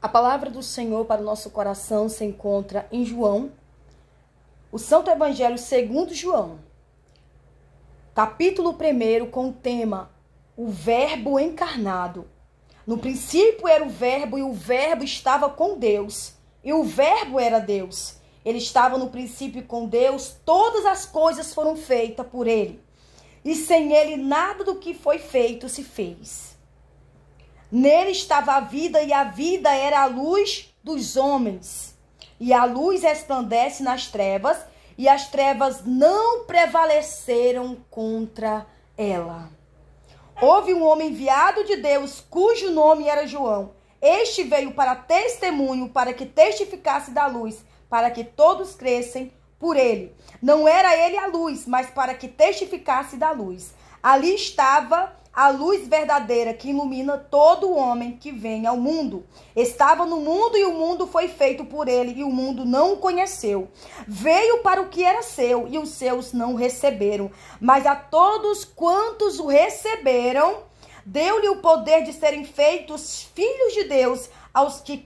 A palavra do Senhor para o nosso coração se encontra em João, o Santo Evangelho segundo João, capítulo 1, com o tema O Verbo Encarnado. No princípio era o Verbo, e o Verbo estava com Deus, e o Verbo era Deus. Ele estava no princípio com Deus, todas as coisas foram feitas por ele, e sem ele nada do que foi feito se fez. Nele estava a vida, e a vida era a luz dos homens. E a luz resplandece nas trevas, e as trevas não prevaleceram contra ela. Houve um homem enviado de Deus, cujo nome era João. Este veio para testemunho, para que testificasse da luz, para que todos crescem por ele. Não era ele a luz, mas para que testificasse da luz. Ali estava a luz verdadeira que ilumina todo homem que vem ao mundo. Estava no mundo, e o mundo foi feito por ele, e o mundo não o conheceu. Veio para o que era seu, e os seus não o receberam. Mas a todos quantos o receberam, deu-lhe o poder de serem feitos filhos de Deus, aos que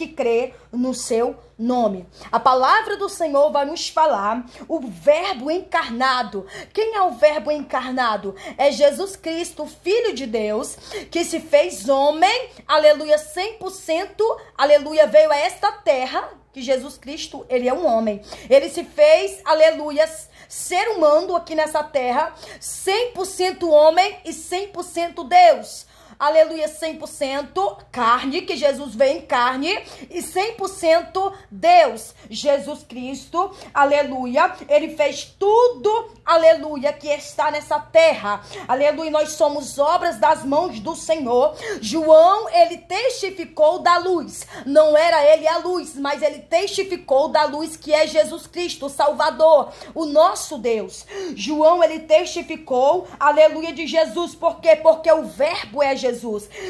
crê no seu nome. A palavra do Senhor vai nos falar o Verbo encarnado. Quem é o Verbo encarnado? É Jesus Cristo, Filho de Deus, que se fez homem, aleluia, 100%, aleluia, veio a esta terra, que Jesus Cristo, ele é um homem. Ele se fez, aleluia, ser humano aqui nessa terra, 100% homem e 100% Deus. Aleluia, 100% carne, que Jesus veio em carne, e 100% Deus. Jesus Cristo, aleluia, ele fez tudo, aleluia, que está nessa terra. Aleluia, nós somos obras das mãos do Senhor. João, ele testificou da luz. Não era ele a luz, mas ele testificou da luz, que é Jesus Cristo, o Salvador, o nosso Deus. João, ele testificou, aleluia, de Jesus. Por quê? Porque o Verbo é Jesus.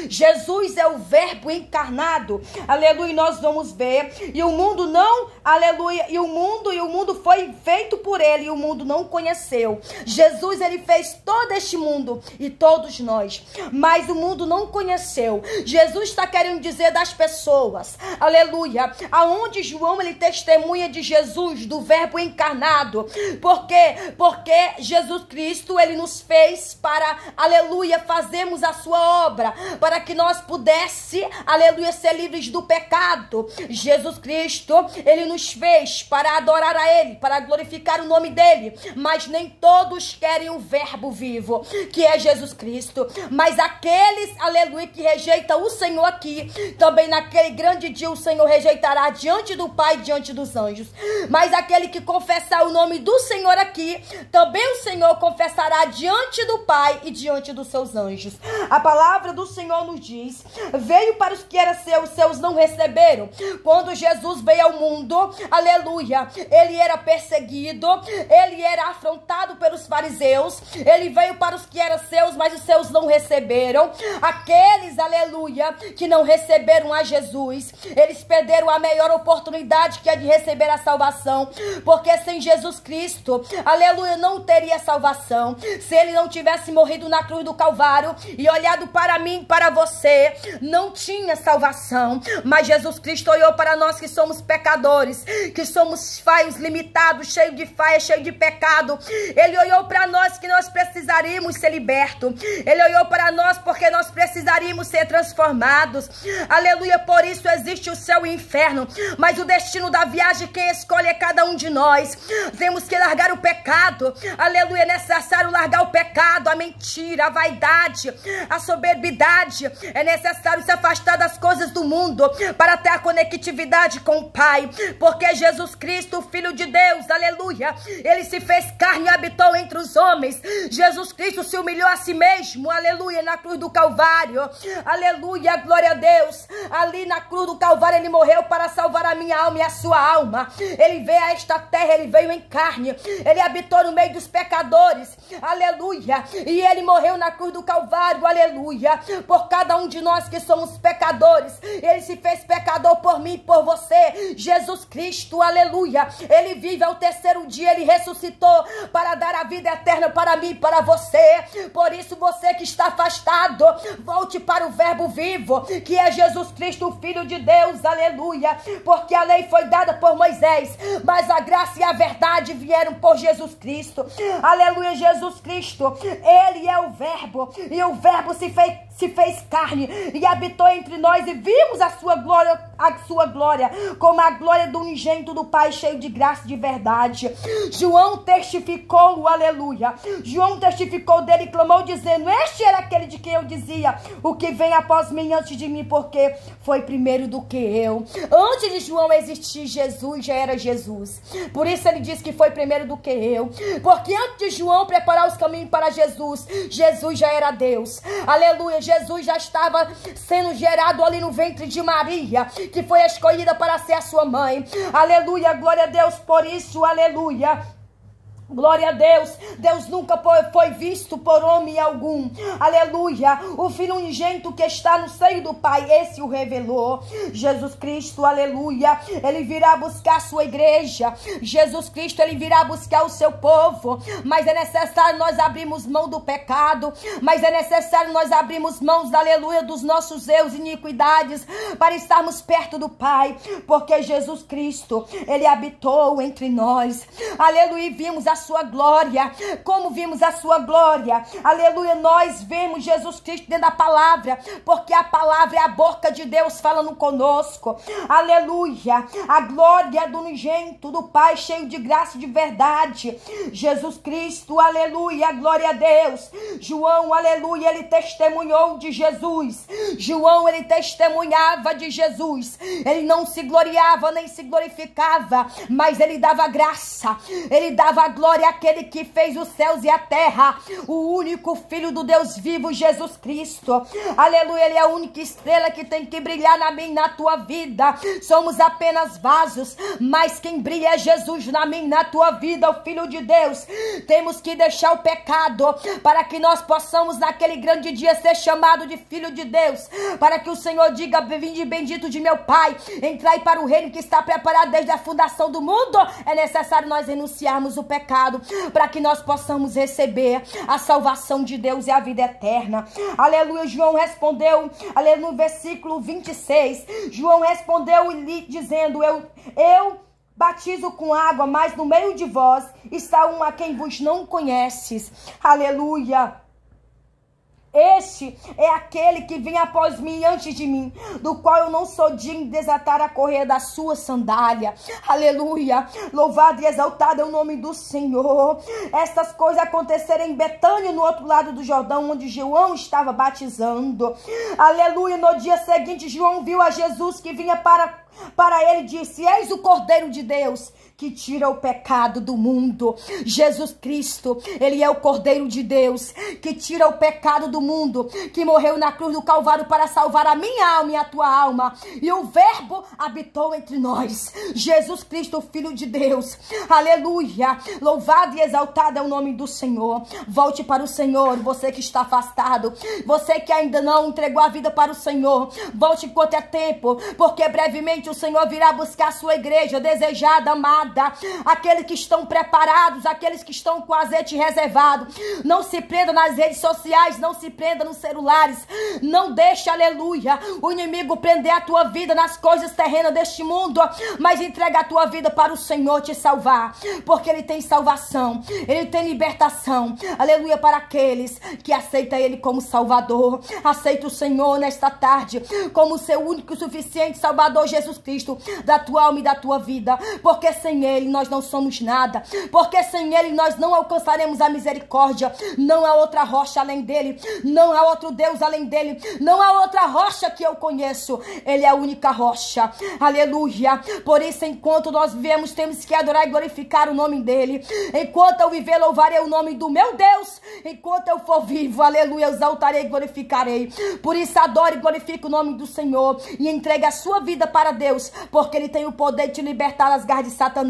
Jesus é o Verbo encarnado. Aleluia, nós vamos ver. E o mundo não, aleluia, e o mundo foi feito por ele, e o mundo não conheceu. Jesus, ele fez todo este mundo e todos nós, mas o mundo não conheceu. Jesus está querendo dizer das pessoas, aleluia, aonde João, ele testemunha de Jesus, do Verbo encarnado. Por quê? Porque Jesus Cristo, ele nos fez para, aleluia, fazermos a sua obra, para que nós pudesse, aleluia, ser livres do pecado. Jesus Cristo, ele nos fez para adorar a ele, para glorificar o nome dele, mas nem todos querem o Verbo vivo, que é Jesus Cristo. Mas aqueles, aleluia, que rejeitam o Senhor aqui, também naquele grande dia o Senhor rejeitará diante do Pai, diante dos anjos. Mas aquele que confessar o nome do Senhor aqui, também o Senhor confessará diante do Pai e diante dos seus anjos. A palavra do Senhor nos diz: veio para os que eram seus, os seus não receberam. Quando Jesus veio ao mundo, aleluia, ele era perseguido, ele era afrontado pelos fariseus. Ele veio para os que eram seus, mas os seus não receberam. Aqueles, aleluia, que não receberam a Jesus, eles perderam a melhor oportunidade, que é de receber a salvação, porque sem Jesus Cristo, aleluia, não teria salvação. Se ele não tivesse morrido na cruz do Calvário e olhado para mim, para você, não tinha salvação. Mas Jesus Cristo olhou para nós que somos pecadores, que somos falhos, limitados, cheios de falha, cheio de pecado. Ele olhou para nós que nós precisaríamos ser libertos. Ele olhou para nós porque nós precisaríamos ser transformados. Aleluia, por isso existe o céu e o inferno. Mas o destino da viagem, quem escolhe é cada um de nós. Temos que largar o pecado. Aleluia, é necessário largar o pecado, a mentira, a vaidade, a soberbidade. É necessário se afastar das coisas do mundo para ter a conectividade com o Pai, porque Jesus Cristo, Filho de Deus, aleluia, ele se fez carne e habitou entre os homens. Jesus Cristo se humilhou a si mesmo, aleluia, na cruz do Calvário, aleluia, glória a Deus. Ali na cruz do Calvário ele morreu para salvar a minha alma e a sua alma. Ele veio a esta terra, ele veio em carne, ele habitou no meio dos pecadores, aleluia, e ele morreu na cruz do Calvário, aleluia. aleluia, por cada um de nós que somos pecadores. Ele se fez pecador por mim e por você. Jesus Cristo, aleluia, ele vive ao terceiro dia, ele ressuscitou para dar a vida eterna para mim e para você. Por isso, você que está afastado, volte para o verbo vivo, que é Jesus Cristo, o Filho de Deus, aleluia, porque a lei foi dada por Moisés, mas a graça e a verdade vieram por Jesus Cristo, aleluia. Jesus Cristo, ele é o verbo, e o verbo se fez carne e habitou entre nós, e vimos a sua glória como a glória do unigênito do Pai, cheio de graça e de verdade. João testificou, aleluia, João testificou dele e clamou dizendo: este era aquele de quem eu dizia, o que vem após mim antes de mim, porque foi primeiro do que eu. Antes de João existir, Jesus já era Jesus. Por isso ele diz que foi primeiro do que eu, porque antes de João preparar os caminhos para Jesus, Jesus já era Deus, aleluia. Jesus já estava sendo gerado ali no ventre de Maria, que foi escolhida para ser a sua mãe, aleluia, glória a Deus. Por isso, aleluia, glória a Deus, Deus nunca foi visto por homem algum, aleluia. O Filho unigênito que está no seio do Pai, esse o revelou. Jesus Cristo, aleluia, ele virá buscar a sua igreja. Jesus Cristo, ele virá buscar o seu povo, mas é necessário nós abrirmos mão do pecado, mas é necessário nós abrirmos mãos, aleluia, dos nossos erros e iniquidades, para estarmos perto do Pai, porque Jesus Cristo, ele habitou entre nós, aleluia. E vimos a sua glória. Como vimos a sua glória, aleluia, nós vemos Jesus Cristo dentro da palavra, porque a palavra é a boca de Deus falando conosco, aleluia. A glória do unigênito do Pai, cheio de graça e de verdade, Jesus Cristo, aleluia, glória a Deus. João, aleluia, ele testemunhou de Jesus. João, ele testemunhava de Jesus. Ele não se gloriava nem se glorificava, mas ele dava graça, ele dava glória àquele que fez os céus e a terra, o único Filho do Deus vivo, Jesus Cristo, aleluia. Ele é a única estrela que tem que brilhar na minha e na tua vida. Somos apenas vasos, mas quem brilha é Jesus na minha e na tua vida, o Filho de Deus. Temos que deixar o pecado para que nós possamos naquele grande dia ser chamado de Filho de Deus, para que o Senhor diga: vinde bendito de meu Pai, entrai para o reino que está preparado desde a fundação do mundo. É necessário nós renunciarmos o pecado para que nós possamos receber a salvação de Deus e a vida eterna, aleluia. João respondeu, aleluia, no versículo 26, João respondeu dizendo: eu batizo com água, mas no meio de vós está um a quem vos não conheces, aleluia. Este é aquele que vem após mim, antes de mim, do qual eu não sou digno de desatar a correia da sua sandália. Aleluia. Louvado e exaltado é o nome do Senhor. Estas coisas aconteceram em Betânia, no outro lado do Jordão, onde João estava batizando. Aleluia. No dia seguinte, João viu a Jesus que vinha para ele, disse: eis o Cordeiro de Deus que tira o pecado do mundo. Jesus Cristo, ele é o Cordeiro de Deus que tira o pecado do mundo, que morreu na cruz do Calvário para salvar a minha alma e a tua alma, e o verbo habitou entre nós. Jesus Cristo, Filho de Deus, aleluia. Louvado e exaltado é o nome do Senhor. Volte para o Senhor, você que está afastado, você que ainda não entregou a vida para o Senhor, volte enquanto é tempo, porque brevemente o Senhor virá buscar a sua igreja desejada, amada, aqueles que estão preparados, aqueles que estão com azeite reservado. Não se prenda nas redes sociais, não se prenda nos celulares, não deixe, aleluia, o inimigo prender a tua vida nas coisas terrenas deste mundo, mas entrega a tua vida para o Senhor te salvar, porque ele tem salvação, ele tem libertação, aleluia, para aqueles que aceitam ele como Salvador. Aceita o Senhor nesta tarde como seu único e suficiente Salvador, Jesus Cristo, da tua alma e da tua vida, porque sem ele nós não somos nada, porque sem ele nós não alcançaremos a misericórdia. Não há outra rocha além dele, não há outro Deus além dele, não há outra rocha que eu conheço, ele é a única rocha, aleluia. Por isso, enquanto nós vivemos, temos que adorar e glorificar o nome dele. Enquanto eu viver, louvarei o nome do meu Deus. Enquanto eu for vivo, aleluia, exaltarei e glorificarei. Por isso, adore e glorifique o nome do Senhor e entregue a sua vida para Deus, porque ele tem o poder de te libertar das garras de Satanás,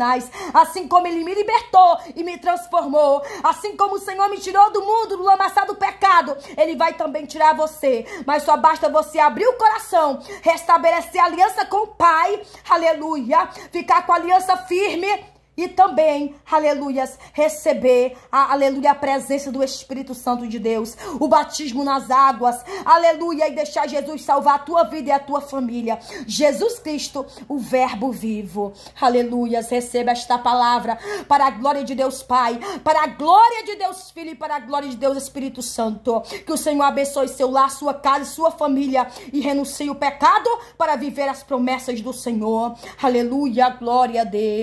assim como ele me libertou e me transformou, assim como o Senhor me tirou do mundo, do lamaçal do pecado, ele Ele vai também tirar você. Mas só basta você abrir o coração, restabelecer a aliança com o Pai, aleluia, ficar com a aliança firme. E também, aleluias, receber, aleluia, a presença do Espírito Santo de Deus, o batismo nas águas, aleluia, e deixar Jesus salvar a tua vida e a tua família. Jesus Cristo, o verbo vivo, aleluias, receba esta palavra para a glória de Deus Pai, para a glória de Deus Filho e para a glória de Deus Espírito Santo. Que o Senhor abençoe seu lar, sua casa e sua família e renuncie o pecado para viver as promessas do Senhor. Aleluia, glória a Deus.